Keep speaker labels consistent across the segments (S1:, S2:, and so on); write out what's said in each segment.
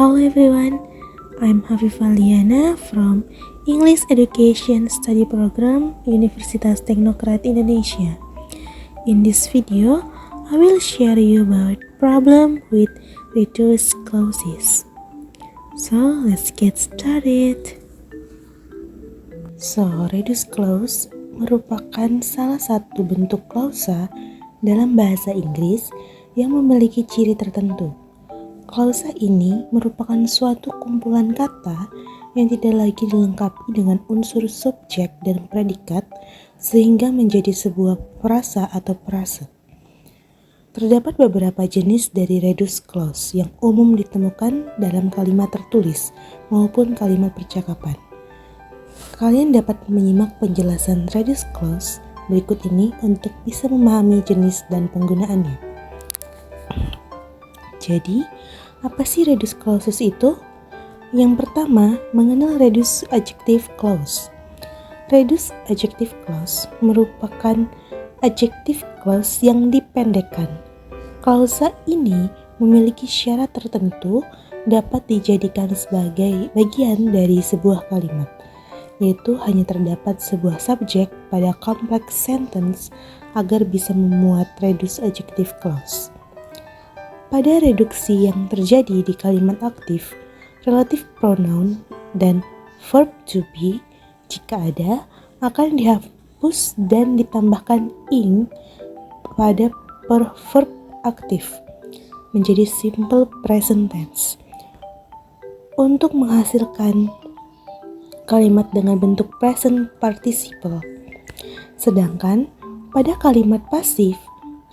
S1: Hello everyone, I'm Hafifah Liana from English Education Study Program, Universitas Teknokrat Indonesia. In this video, I will share you about problem with reduced clauses. So, let's get started. Reduced clause merupakan salah satu bentuk klausa dalam bahasa Inggris yang memiliki ciri tertentu. Klausa ini merupakan suatu kumpulan kata yang tidak lagi dilengkapi dengan unsur subjek dan predikat sehingga menjadi sebuah frasa atau frase. Terdapat beberapa jenis dari reduced clause yang umum ditemukan dalam kalimat tertulis maupun kalimat percakapan. Kalian dapat menyimak penjelasan reduced clause berikut ini untuk bisa memahami jenis dan penggunaannya. Jadi, apa sih reduced clauses itu? Yang pertama, mengenal reduced adjective clause. Reduced adjective clause merupakan adjective clause yang dipendekkan. Klausa ini memiliki syarat tertentu dapat dijadikan sebagai bagian dari sebuah kalimat, yaitu hanya terdapat sebuah subjek pada complex sentence agar bisa memuat reduced adjective clause. Pada reduksi yang terjadi di kalimat aktif, relative pronoun dan verb to be, jika ada, akan dihapus dan ditambahkan ing pada verb aktif menjadi simple present tense untuk menghasilkan kalimat dengan bentuk present participle. Sedangkan pada kalimat pasif,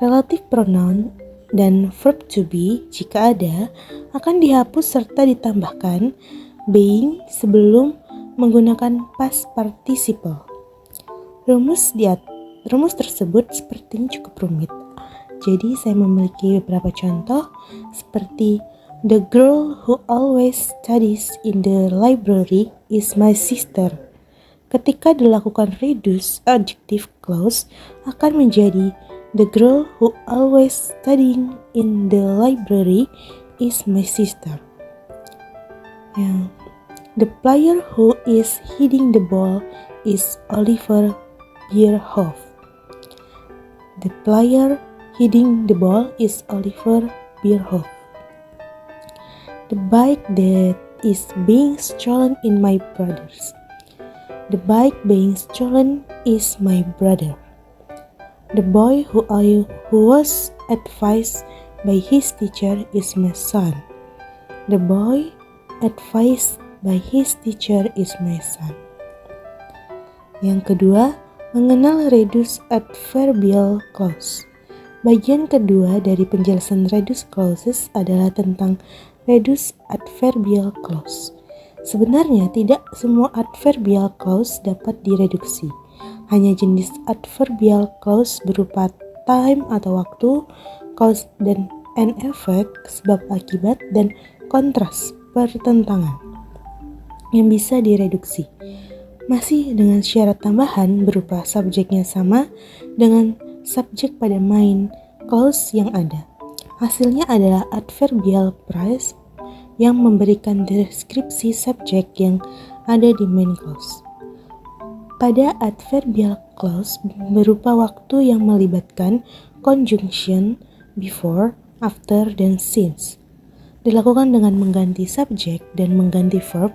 S1: relative pronoun dan verb to be, jika ada, akan dihapus serta ditambahkan being sebelum menggunakan past participle. Rumus tersebut sepertinya cukup rumit. Jadi saya memiliki beberapa contoh seperti the girl who always studies in the library is my sister. Ketika dilakukan reduced adjective clause akan menjadi the girl who always studying in the library is my sister. The player who is hitting the ball is Oliver Bierhoff. The player hitting the ball is Oliver Bierhoff. The bike that is being stolen in my brother's. The bike being stolen is my brother. The boy who was advised by his teacher is my son. The boy advised by his teacher is my son. Yang kedua, mengenal reduced adverbial clause. Bagian kedua dari penjelasan reduced clauses adalah tentang reduced adverbial clause. Sebenarnya tidak semua adverbial clause dapat direduksi. Hanya jenis adverbial clause berupa time atau waktu, cause dan an effect sebab akibat, dan kontras pertentangan yang bisa direduksi. Masih dengan syarat tambahan berupa subjeknya sama dengan subjek pada main clause yang ada. Hasilnya adalah adverbial phrase yang memberikan deskripsi subjek yang ada di main clause. Pada adverbial clause berupa waktu yang melibatkan conjunction before, after, dan since. Dilakukan dengan mengganti subjek dan mengganti verb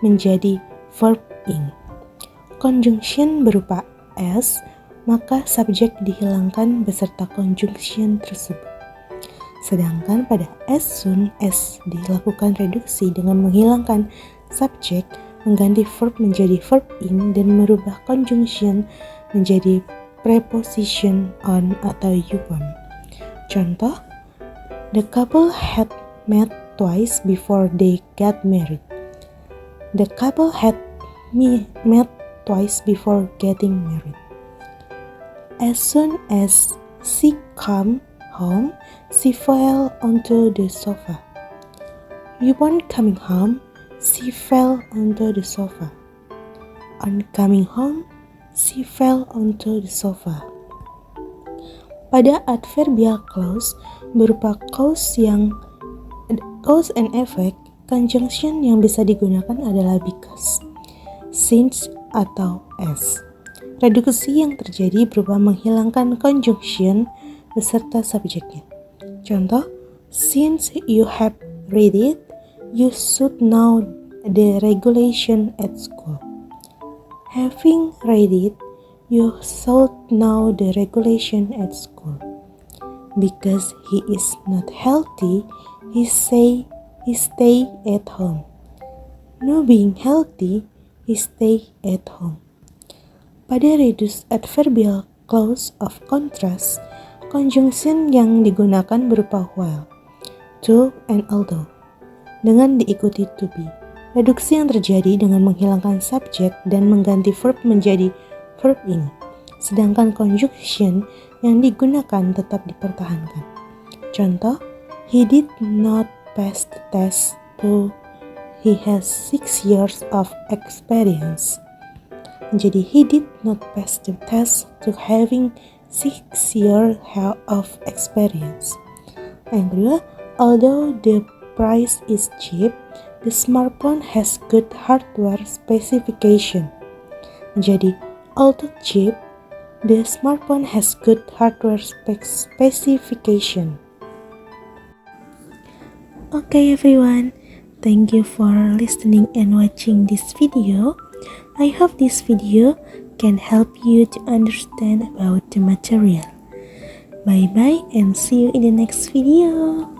S1: menjadi verb ing. Conjunction berupa as, maka subjek dihilangkan beserta conjunction tersebut. Sedangkan pada as soon as dilakukan reduksi dengan menghilangkan subjek, mengganti verb menjadi verb ing, dan merubah conjunction menjadi preposition on atau upon. Contoh, the couple had met twice before they got married. The couple had met twice before getting married. As soon as she came home, she fell onto the sofa. Upon coming home, she fell onto the sofa. On coming home, she fell onto the sofa. Pada adverbial clause berupa cause and effect Conjunction yang bisa digunakan adalah because, since, atau as. Reduksi yang terjadi berupa menghilangkan conjunction beserta subjeknya. Contoh, since you have read it, you should know the regulation at school. Having read it, you should know the regulation at school. Because he is not healthy, he stay at home. No being healthy, he stay at home. Pada reduced adverbial clause of contrast, conjunction yang digunakan berupa while, though, and although, dengan diikuti to be. Reduksi yang terjadi dengan menghilangkan subjek dan mengganti verb menjadi verb ing. Sedangkan conjunction yang digunakan tetap dipertahankan. Contoh, he did not pass the test though he has 6 years of experience. Jadi, he did not pass the test to having 6 years of experience. Yang kedua, although the price is cheap, the smartphone has good hardware specification. Jadi, although cheap, the smartphone has good hardware specification. Okay everyone, thank you for listening and watching this video. I hope this video can help you to understand about the material. Bye bye and see you in the next video.